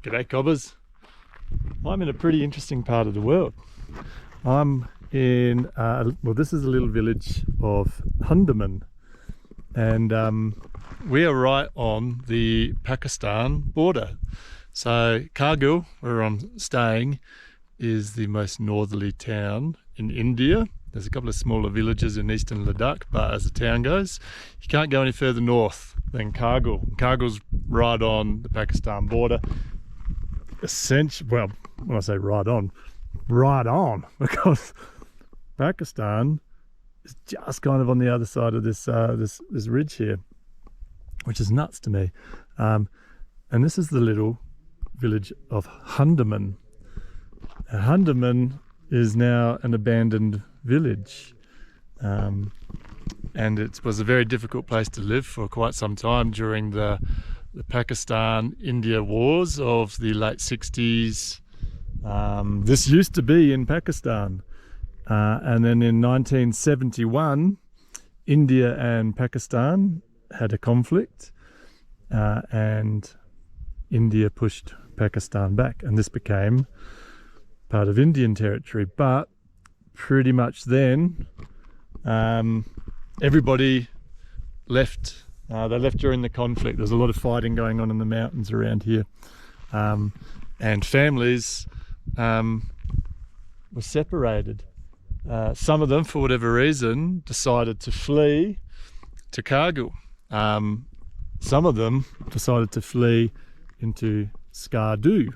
G'day cobbers. I'm in a pretty interesting part of the world. I'm in, well, this is a little village of Hunderman, and we are right on the Pakistan border. So Kargil, where I'm staying, is the most northerly town in India. There's a couple of smaller villages in eastern Ladakh, but as the town goes, you can't go any further north than Kargil. Kargil's right on the Pakistan border. Essentially, well, when I say right on, because Pakistan is just kind of on the other side of this this ridge here, which is nuts to me. And this is the little village of Hunderman. Hunderman is now an abandoned village, and it was a very difficult place to live for quite some time during the Pakistan-India wars of the late 60s. This used to be in Pakistan, and then in 1971 India and Pakistan had a conflict, and India pushed Pakistan back, and this became part of Indian territory. But pretty much then everybody left. They left during the conflict. There's a lot of fighting going on in the mountains around here, and families were separated. Some of them, for whatever reason, decided to flee to Kargil. Some of them decided to flee into Skardu,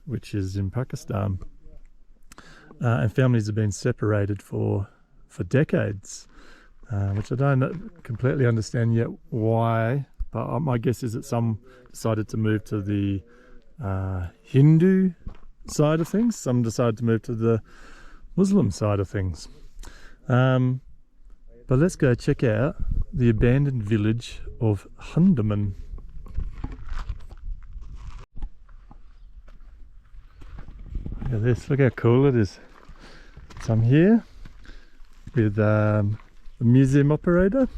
which is in Pakistan, and families have been separated for decades. Which I don't completely understand yet why, but my guess is that some decided to move to the Hindu side of things, some decided to move to the Muslim side of things. But let's go check out the abandoned village of Hunderman. Look at this, look how cool it is. So I'm here with the museum operator.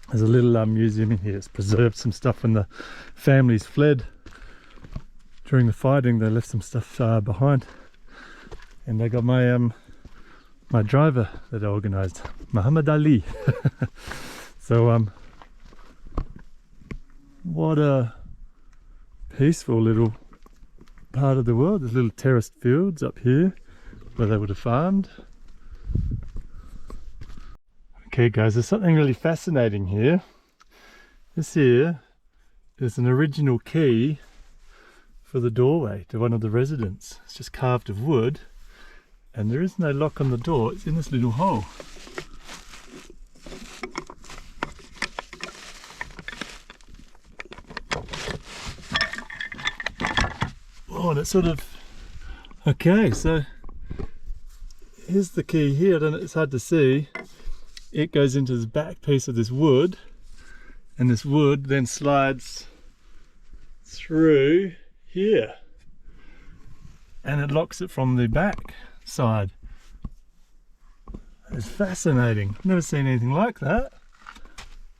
There's a little museum in here. It's preserved some stuff when the families fled during the fighting. They left some stuff behind, and I got my my driver that I organised, Muhammad Ali. So what a peaceful little part of the world. There's little terraced fields up here where they would have farmed. Okay guys, there's something really fascinating here. This here is an original key for the doorway to one of the residents. It's just carved of wood, and there is no lock on the door. It's in this little hole. Oh, and it's sort of... Okay, so here's the key here. I don't know, it's hard to see. It goes into the back piece of this wood, and this wood then slides through here, and it locks it from the back side. It's fascinating. I've never seen anything like that.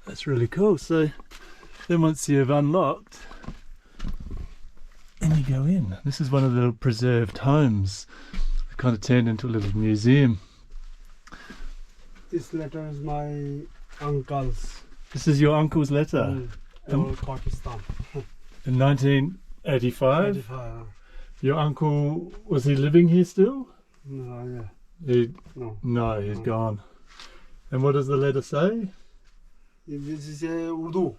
That's really cool. So then once you've unlocked, then you go in. This is one of the preserved homes. It kind of turned into a little museum. This letter is my uncle's. This is your uncle's letter? In Pakistan. In 1985? 85. Your uncle, was he living here still? No, No. No, he's gone. And what does the letter say? This is Urdu.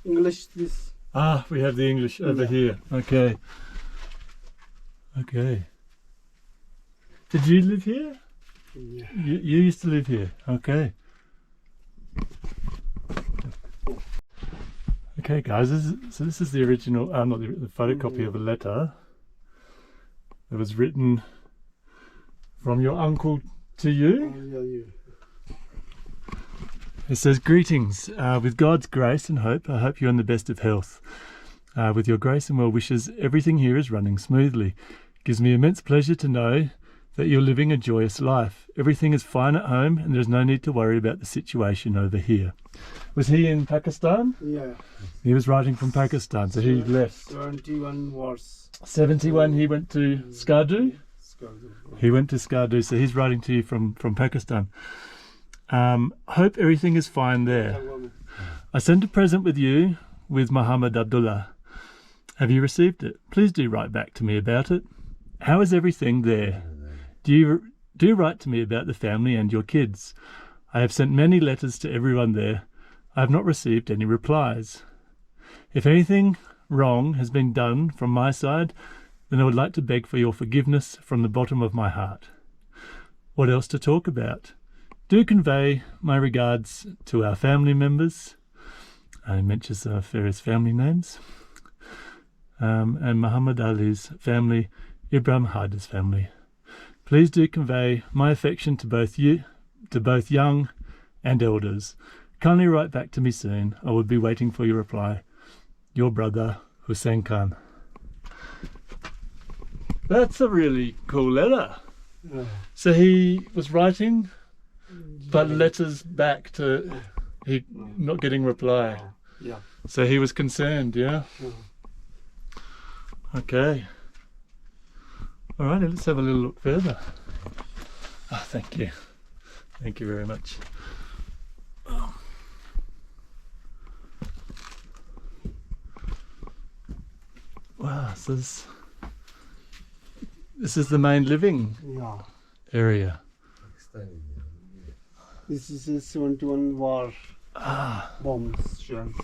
English, this. Ah, we have the English over here. Okay. Okay. Did you live here? Yeah. You used to live here, okay. Okay guys, this is the original, not the photocopy of a letter that was written from your uncle to you. It says, "Greetings, with God's grace and hope, I hope you're in the best of health. With your grace and well wishes, everything here is running smoothly. It gives me immense pleasure to know that you're living a joyous life. Everything is fine at home and there's no need to worry about the situation over here. Was he in Pakistan? Yeah. He was writing from Pakistan, so he left. 71 wars. 71 he went to Skardu. He went to Skardu, so he's writing to you from Pakistan. Hope everything is fine there. I sent a present with you with Muhammad Abdullah. Have you received it? Please do write back to me about it. How is everything there? Do write to me about the family and your kids. I have sent many letters to everyone there. I have not received any replies. If anything wrong has been done from my side, then I would like to beg for your forgiveness from the bottom of my heart. What else to talk about? Do convey my regards to our family members. I mentions various family names. And Muhammad Ali's family, Ibrahim Haidar's family. Please do convey my affection to both young and elders. Kindly write back to me soon. I will be waiting for your reply. Your brother, Hussein Khan. That's a really cool letter. Yeah. So he was writing, but letters back to he not getting reply. Yeah. So he was concerned, yeah? Okay. All right, let's have a little look further. Oh, thank you. Thank you very much. Wow, so this is the main living Yeah. area. This is a 71 war bombs shells.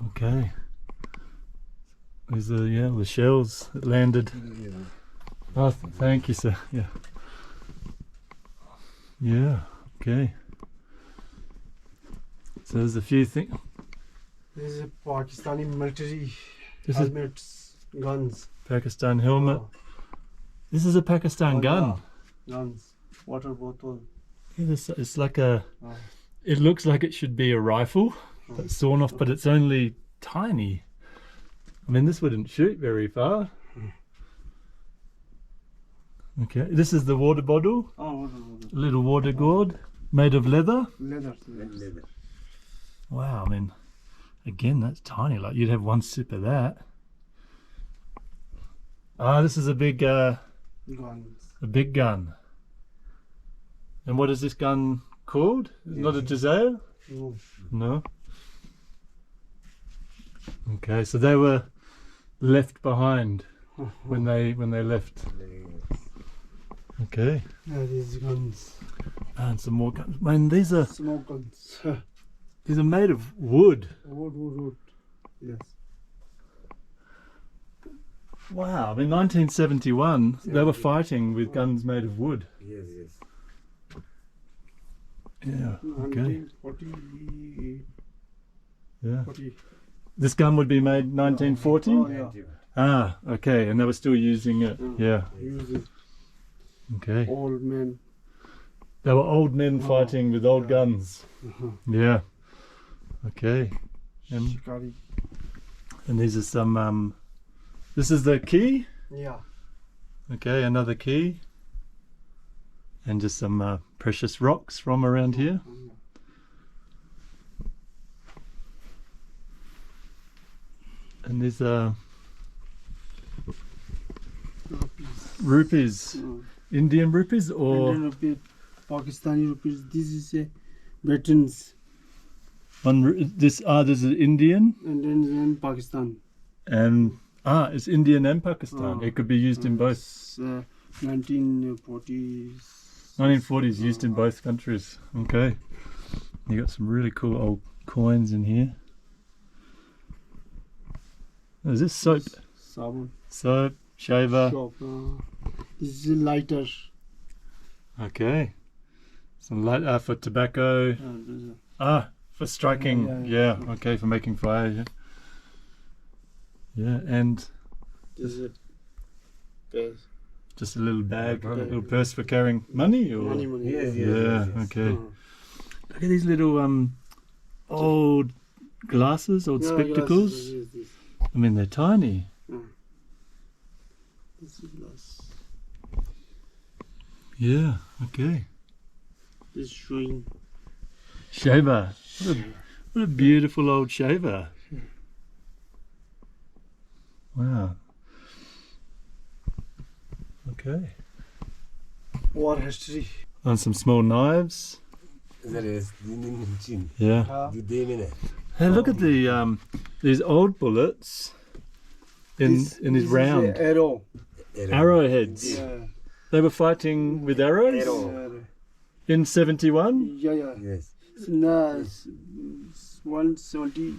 Okay. These are the shells that landed. Oh, thank you, sir. Yeah. Yeah. Okay. So there's a few things. This is a Pakistani military This is helmets, guns. Pakistan helmet. This is a Pakistan gun. Yeah. Guns, water bottle. Yeah, it's like a. Oh. It looks like it should be a rifle that's sawn off, but it's only tiny. I mean, this wouldn't shoot very far. Okay, this is the water bottle. Oh, water bottle. Little water gourd made of leather. Leather. Wow, I mean, again, that's tiny. Like you'd have one sip of that. Ah, this is a big Guns. a big gun. And what is this gun called? Not a Jazeo? No. No. Okay, so they were left behind when they left. Okay, Yeah, these guns. and some more guns. Man, these are Smoke guns. made of wood. Wood. Yes. Wow, I mean 1971, they were fighting with guns made of wood. Yes. Yeah. Okay. 1940. Yeah. 40. This gun would be made 1940. Oh, yeah. Ah, okay, and they were still using it. Yeah. Use it. Okay. Old men. They were old men fighting with old guns. Yeah. Okay. And Shikari. these are some. This is the key. Yeah. Okay, another key. And just some precious rocks from around here. And these are rupees. Indian rupees or Indian rupee, Pakistani rupees. This is a veterans. this is Indian And then Pakistan. and it's Indian and Pakistan. It could be used in both. It's, 1940s. 1940s used in both countries. Okay. You got some really cool old coins in here. Is this soap? Sabun. Soap, shaver. Shop. This is a lighter. Okay. Some light for tobacco. There's For striking. Yeah. Okay, for making fire. Yeah. Yeah, and this is a purse. just a little bag, a little purse for carrying money, or Money. Yes. yeah. Okay. Look at these little old glasses, old spectacles. Yes. I mean, they're tiny. This is glass. Yeah, okay. This is showing. Shaver. What a beautiful old shaver. Wow. Okay. War history. And some small knives. Yeah. Hey, look at the these old bullets in his This round is a arrow. arrowheads. Yeah. They were fighting with arrows in 71. Yeah, yeah. Yes. No, 170,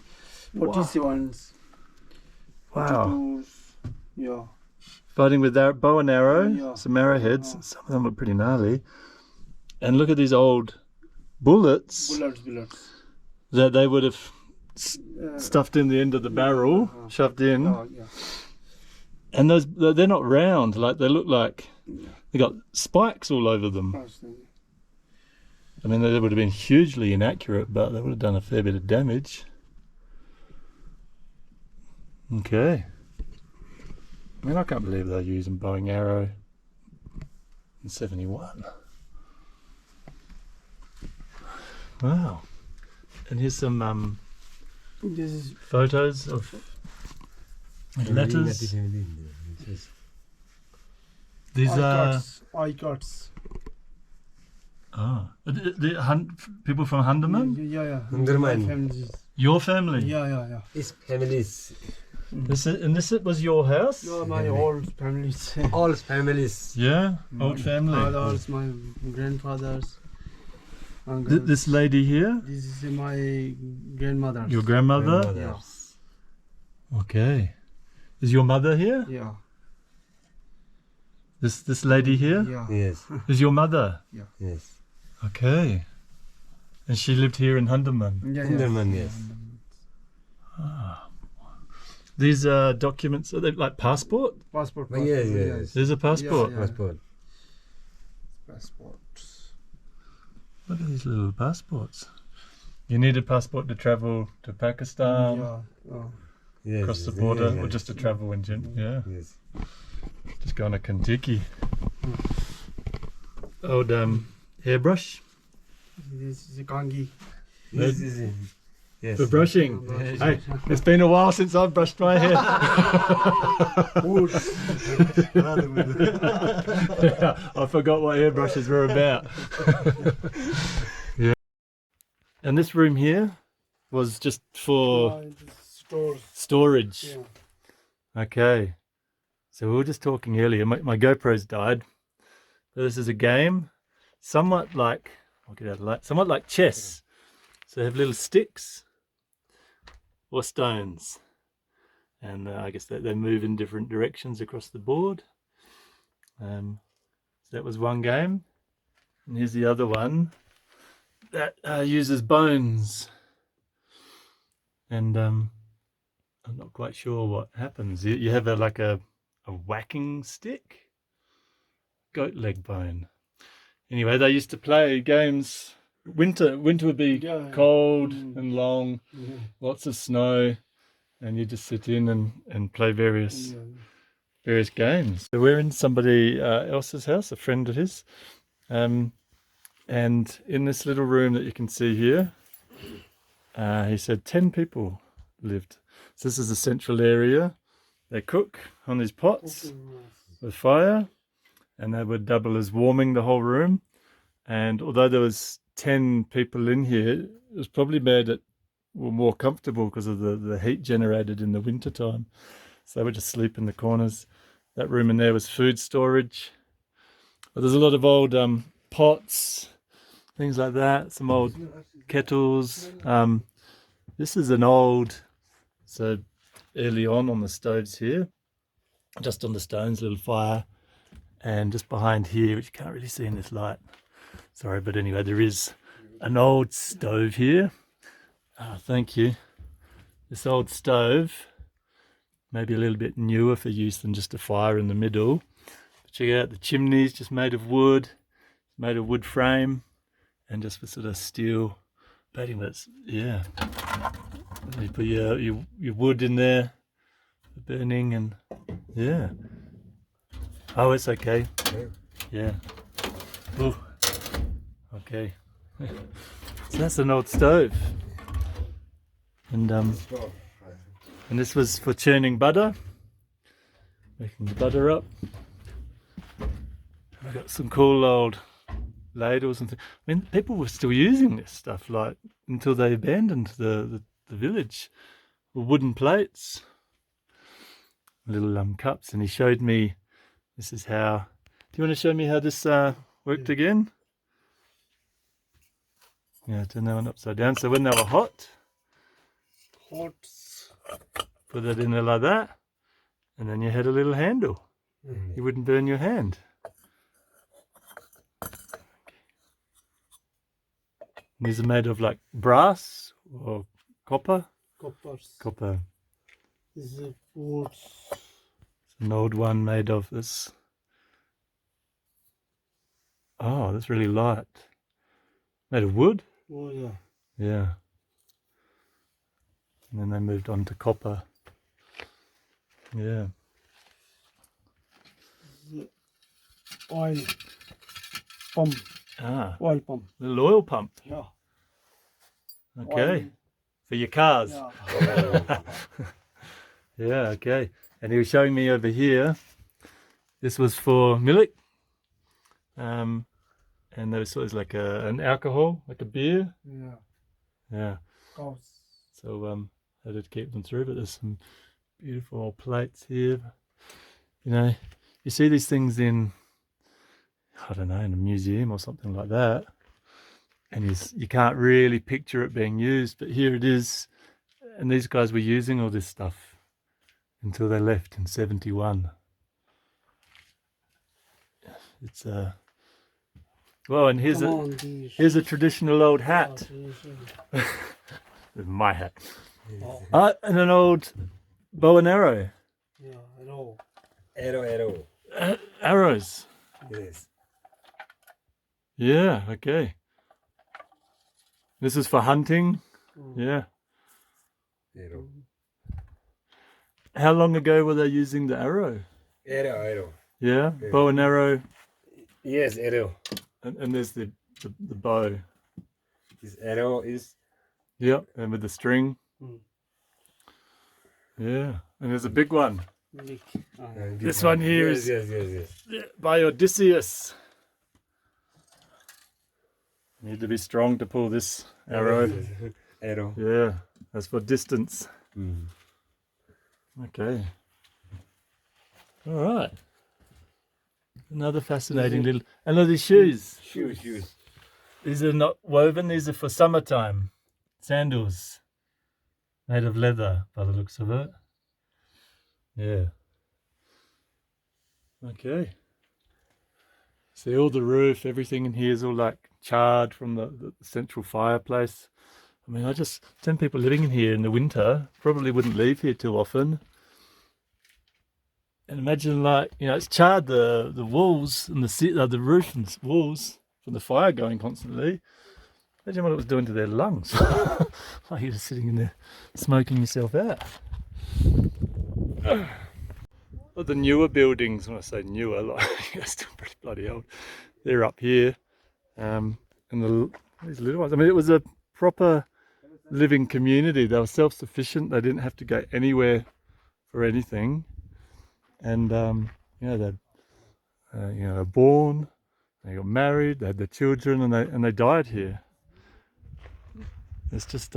47s. Wow. 42s. Yeah. Fighting with bow and arrow, Yeah. some arrowheads. Some of them look pretty gnarly. And look at these old bullets Bullets. that they would have stuffed in the end of the barrel, shoved in. Oh, yeah. And they're not round, like they look like they got spikes all over them. I mean, they would have been hugely inaccurate, but they would have done a fair bit of damage. Okay. I mean, I can't believe they're using bow and arrow in 71. Wow. And here's some This is photos of letters. These are eye cuts. people from Hunderman? Yeah. Hunderman. My families. Your family? Yeah. His families, This was your house? Yeah, my old families. all families. Yeah, old family. Fathers, my grandfathers. Uncles. This lady here? This is my grandmother. Your grandmother? Grandmothers. Okay. Is your mother here? Yeah. This lady here? Yeah. Yes. Is your mother? Yes. Okay. And she lived here in Hunderman. Yeah. Hunderman, yes. These are documents, are they like passport? Passport. Yes. There's a passport. Yeah. Passport. Passport. Look at these little passports. You need a passport to travel to Pakistan, Yeah. Yes. across the yes, border, yes, or just to travel in general. Yeah, Yes. just go on a Kentucky. Old hairbrush This is a kangi. Yes. Yes. for brushing. Hey, it's been a while since I've brushed my hair. Yeah, I forgot what hairbrushes were about. Yeah. And this room here was just for Stores. storage. Yeah. Okay. So we were just talking earlier. My GoPro's died. So this is a game, somewhat like, I'll get out of the light, somewhat like chess. So they have little sticks or stones, and I guess they move in different directions across the board. So that was one game, and here's the other one that uses bones, and I'm not quite sure what happens. You have a whacking stick, goat leg bone. Anyway, they used to play games. Winter would be cold and long, lots of snow, and you just sit in and play various games. So we're in somebody else's house, a friend of his, and in this little room that you can see here, he said 10 people lived. So this is the central area. They cook on these pots with fire, and they would double as warming the whole room. And although there was 10 people in here, it was probably made it more comfortable because of the heat generated in the winter time. So they would just sleep in the corners. That room in there was food storage. But there's a lot of old pots, things like that, some old kettles. This is an old, so early on the stoves here, just on the stones, little fire. And just behind here, which you can't really see in this light, sorry, but anyway, there is an old stove here. Thank you. This old stove, maybe a little bit newer for use than just a fire in the middle. But check out the chimneys, just made of wood frame, and just with sort of steel plating. That's, yeah. You put your wood in there for burning, and yeah. Oh, it's okay. Yeah. Oh, okay. So that's an old stove, and this was for churning butter, making the butter up. I got some cool old ladles and things. I mean, people were still using this stuff like until they abandoned the village. Wooden plates, little cups, and he showed me. This is how. Do you want to show me how this worked again? Yeah, turn that one upside down. So when they were hot, put that in there like that, and then you had a little handle. You wouldn't burn your hand. And these are made of like brass or copper. Coppers. Copper. This is wood. It's an old one made of this. Oh, that's really light. Made of wood? Oh yeah. Yeah. And then they moved on to copper. Yeah. Oil pump. Ah, Oil pump. little oil pump. Yeah. Okay. Oil. For your cars. Yeah. Yeah, okay. And he was showing me over here. This was for milk. And there was sort of like an alcohol, like a beer. Yeah. Yeah. Cows. So how to keep them through, but there's some beautiful old plates here. You know, you see these things in, I don't know, in a museum or something like that, and you can't really picture it being used, but here it is. And these guys were using all this stuff until they left in 71. It's well, and here's a traditional old hat. My hat. And an old bow and arrow. Yeah, arrow. Arrow. Arrows. Yes. Yeah, okay. This is for hunting. Yeah. Arrow. How long ago were they using the arrow? Arrow. Yeah, bow and arrow. Yes, arrow. And there's the bow. This arrow is. Yep, and with the string. Yeah, and there's a big one. Big. This one here is Yes. by Odysseus. You need to be strong to pull this arrow. Arrow. Yeah, that's for distance. Okay. All right. Another fascinating little. And look, these shoes. Shoes. These are not woven. These are for summertime. Sandals. Made of leather, by the looks of it. Yeah. Okay. See all the roof, everything in here is all like charred from the central fireplace. I mean, 10 people living in here in the winter probably wouldn't leave here too often. And imagine, like, you know, it's charred the walls and the roof and walls from the fire going constantly. Imagine what it was doing to their lungs. Like you're just sitting in there smoking yourself out. Well, the newer buildings, when I say newer, like they're still pretty bloody old. They're up here, and these little ones. I mean, it was a proper living community. They were self-sufficient. They didn't have to go anywhere for anything. And they were born, they got married, they had their children, and they died here. It's just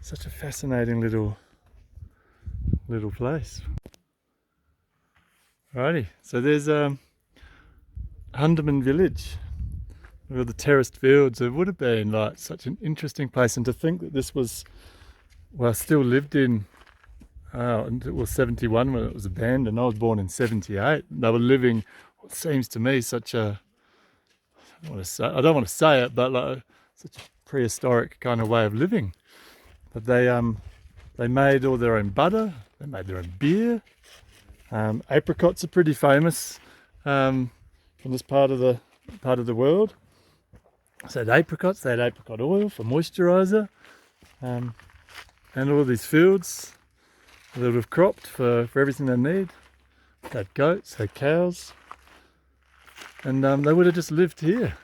such a fascinating little place. Alrighty, so there's Hunderman Village with the terraced fields. It would have been like such an interesting place, and to think that this was, well, still lived in. And it was 71 when it was abandoned. I was born in 78. They were living what seems to me such a, I don't want to say it, but like such a prehistoric kind of way of living. But they made all their own butter. They made their own beer. Apricots are pretty famous from this part of the world. So they had apricots. They had apricot oil for moisturizer, and all these fields. They would have cropped for everything they need. They had goats, they had cows. and they would have just lived here.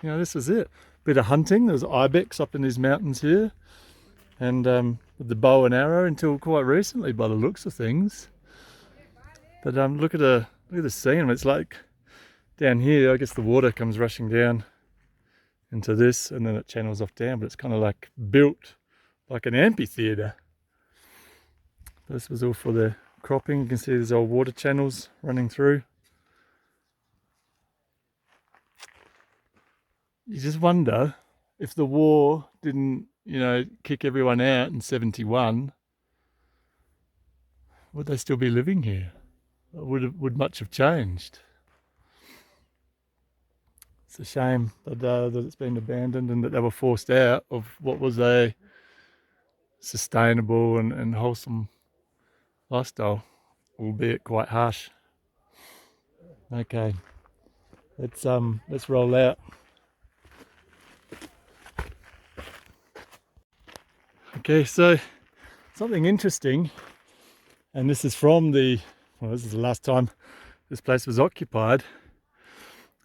You know, this was it. Bit of hunting. There was ibex up in these mountains here, and with the bow and arrow until quite recently, by the looks of things. But look at the scene. It's like down here. I guess the water comes rushing down into this, and then it channels off down. But it's kind of like built like an amphitheatre. This was all for the cropping. You can see there's old water channels running through. You just wonder if the war didn't, you know, kick everyone out in 71, would they still be living here? Would much have changed? It's a shame that it's been abandoned and that they were forced out of what was a sustainable and wholesome lifestyle, albeit quite harsh. Okay, let's roll out. Okay, so something interesting, and this is from this is the last time this place was occupied.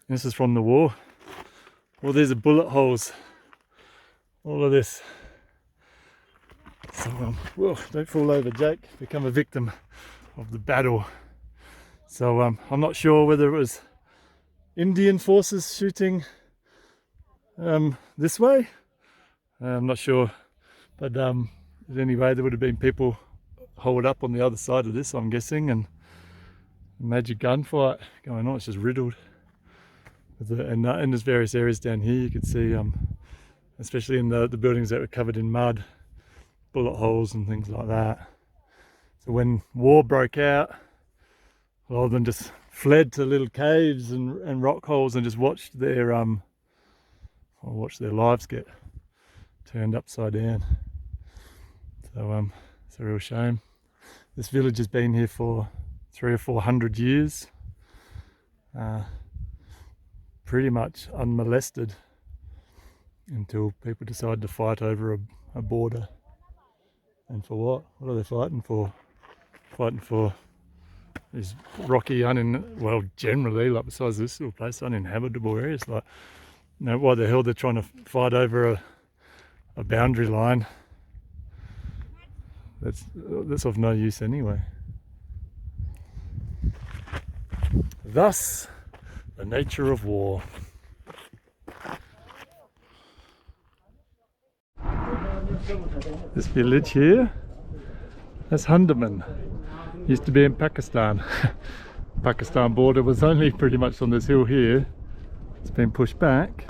This is from the war. Well, these are bullet holes. All of this. So, whoa, don't fall over, Jake. Become a victim of the battle. So, I'm not sure whether it was Indian forces shooting this way. I'm not sure. But anyway, there would have been people holed up on the other side of this, I'm guessing, and a major gunfight going on. It's just riddled. And there's various areas down here you can see, especially in the buildings that were covered in mud, bullet holes and things like that. So when war broke out, a lot of them just fled to little caves and rock holes and just watched their lives get turned upside down. So it's a real shame. This village has been here for 300 or 400 years, pretty much unmolested until people decide to fight over a border. And for what? What are they fighting for? Fighting for these rocky, generally, like besides this little place, uninhabitable areas. Like, you know, why the hell they're trying to fight over a boundary line? That's of no use anyway. Thus, the nature of war. This village here, that's Hunderman. Used to be in Pakistan. Pakistan border was only pretty much on this hill here. It's been pushed back,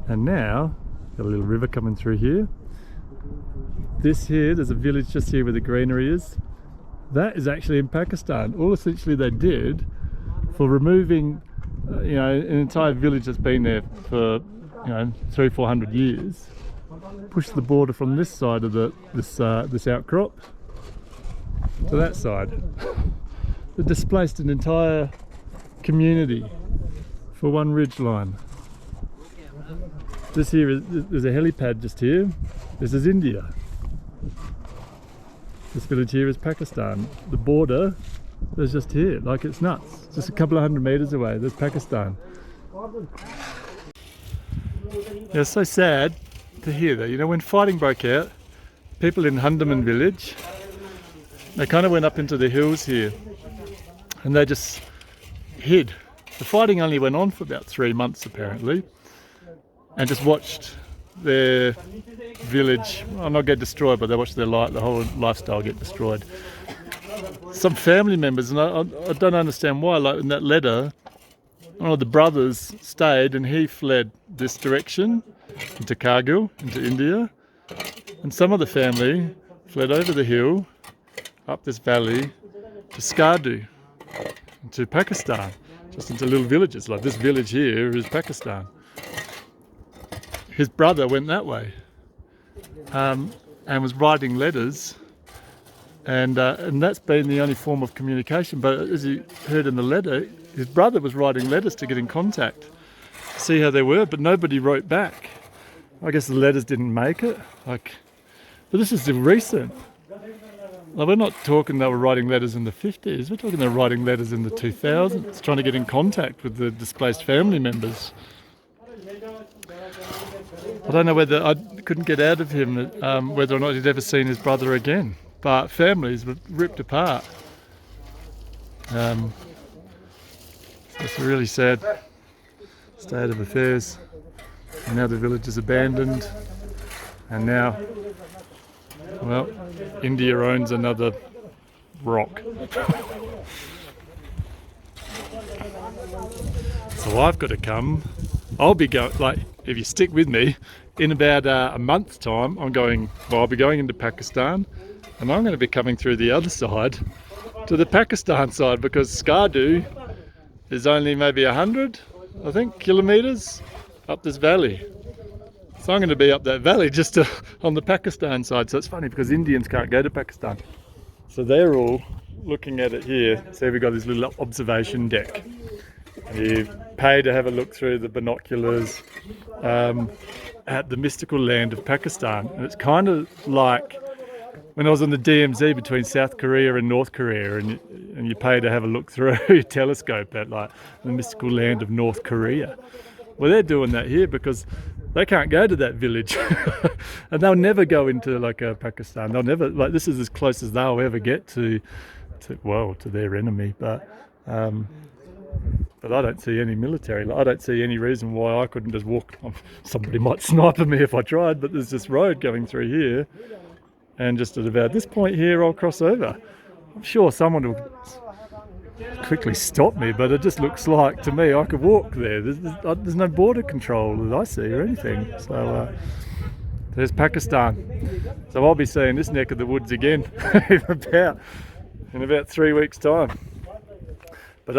and now got a little river coming through here. This here, there's a village just here where the greenery is. That is actually in Pakistan. All essentially they did for removing, an entire village that's been there for, 300-400 years. Push the border from this side of this outcrop to that side. They displaced an entire community for one ridge line. This here there's a helipad just here. This is India. This village here is Pakistan. The border is just here, like it's nuts. Just a couple of 100 meters away, there's Pakistan. Yeah, it's so sad to hear that. You know, when fighting broke out, people in Hunderman Village, they kind of went up into the hills here and they just hid. The fighting only went on for about 3 months apparently, and just watched their village, well, not get destroyed, but they watched the whole lifestyle get destroyed. Some family members, and I don't understand why, like in that letter, one of the brothers stayed and he fled this direction into Kargil, into India, and some of the family fled over the hill, up this valley, to Skardu, to Pakistan, just into little villages. Like this village here is Pakistan. His brother went that way, and was writing letters, and that's been the only form of communication. But as you heard in the letter, his brother was writing letters to get in contact, to see how they were, but nobody wrote back. I guess the letters didn't make it. But this is recent. Like, we're not talking they were writing letters in the 50s, we're talking they're writing letters in the 2000s, trying to get in contact with the displaced family members. I don't know whether, I couldn't get out of him whether or not he'd ever seen his brother again, but families were ripped apart. So it's a really sad state of affairs. And now the village is abandoned, and now, well, India owns another rock. So I've got to come. I'll be going, like, if you stick with me, in about a month's time, I'll be going into Pakistan, and I'm going to be coming through the other side to the Pakistan side, because Skardu is only maybe 100, I think, kilometres up this valley. So I'm going to be up that valley just on the Pakistan side. So it's funny because Indians can't go to Pakistan. So they're all looking at it here. So we've got this little observation deck. You pay to have a look through the binoculars at the mystical land of Pakistan. And it's kind of like when I was on the DMZ between South Korea and North Korea, and you pay to have a look through a telescope at like the mystical land of North Korea. Well, they're doing that here because they can't go to that village and they'll never go into like Pakistan. They'll never, like, this is as close as they'll ever get to their enemy. But I don't see any military. I don't see any reason why I couldn't just walk. Somebody might snipe me if I tried, but there's this road going through here, and just at about this point here, I'll cross over. I'm sure someone will quickly stop me, but it just looks like to me I could walk there. There's no border control that I see or anything. So there's Pakistan. So I'll be seeing this neck of the woods again in about 3 weeks' time. But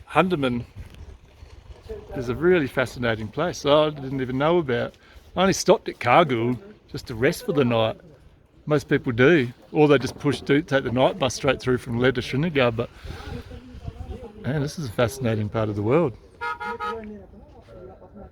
Hunderman is a really fascinating place. I didn't even know about. I only stopped at Kargil just to rest for the night. Most people do, or they just take the night bus straight through from Leh to Srinagar. But man, this is a fascinating part of the world.